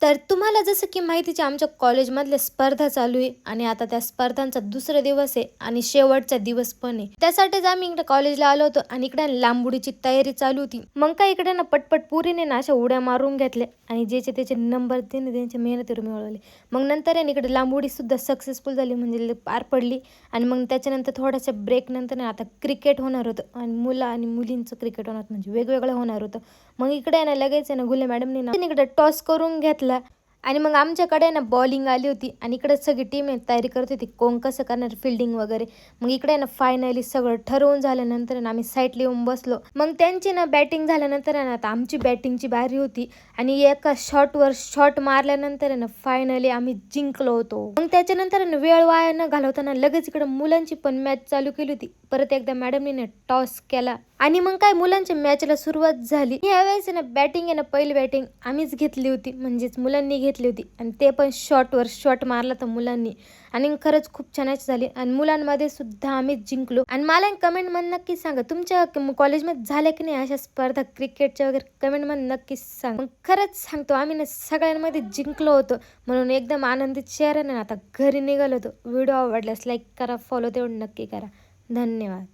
तर तुम्हाला जसं की माहितीच आहे आमच्या कॉलेजमधल्या स्पर्धा चालू आहे आणि आता त्या स्पर्धांचा दुसरा दिवस आहे आणि शेवटचा दिवस पण आहे. त्यासाठीच आम्ही इकडे कॉलेजला आलो होतो आणि इकडे लांब उडीची तयारी चालू होती. मग काय इकडे ना पटपट पुरीने ना अशा उड्या मारून घेतल्या आणि ज्याचे त्याचे नंबर तिने त्यांच्या मेहनतीवर मिळवले. मग नंतर आहे इकडे लांब उडी सुद्धा सक्सेसफुल झाली म्हणजे पार पडली. आणि मग त्याच्यानंतर थोड्याशा ब्रेक नंतर ना आता क्रिकेट होणार होतं आणि मुलं आणि मुलींचं क्रिकेट होणार म्हणजे वेगवेगळं होणार होतं. मग इकडे आहे ना लगेच आहे ना गुले मॅडमनी ना इकडे टॉस करून घेतला आणि मग आमच्याकडे ना बॉलिंग आली होती आणि इकडे सगळी टीम आहे तयारी करत होती कोण कसं करणार फिल्डिंग वगैरे. मग इकडे ना फायनली सगळं ठरवून झाल्यानंतर ना आम्ही साईडला येऊन बसलो. मग त्यांची ना बॅटिंग झाल्यानंतर ना आता आमची बॅटिंगची बारी होती आणि एका शॉटवर शॉट मारल्यानंतर ना फायनली आम्ही जिंकलो होतो. मग त्याच्यानंतर ना वेळ वाया न घालवताना लगेच इकडे मुलांची पण मॅच चालू केली होती. परत एकदा मॅडमने टॉस केला आणि मग काय मुलांच्या मॅचला सुरुवात झाली. यावेळेस ना बॅटिंग आहे ना पहिली बॅटिंग आम्हीच घेतली होती म्हणजेच मुलांनी घेतली होती आणि ते पण शॉटवर शॉट मारला तर मुलांनी आणि खरंच खूप छान झाली आणि मुलांमध्ये सुद्धा आम्हीच जिंकलो. आणि मला कमेंटमध्ये नक्कीच सांगा तुमच्या कॉलेजमध्ये झाल्या की नाही अशा स्पर्धा क्रिकेटच्या वगैरे कमेंटमध्ये नक्कीच सांगा. मग खरंच सांगतो आम्ही ना सगळ्यांमध्ये जिंकलो होतो म्हणून एकदम आनंदित चेहऱ्याने आता घरी निघालो होतो. व्हिडिओ आवडल्यास लाईक करा फॉलो तेवढं नक्की करा. धन्यवाद.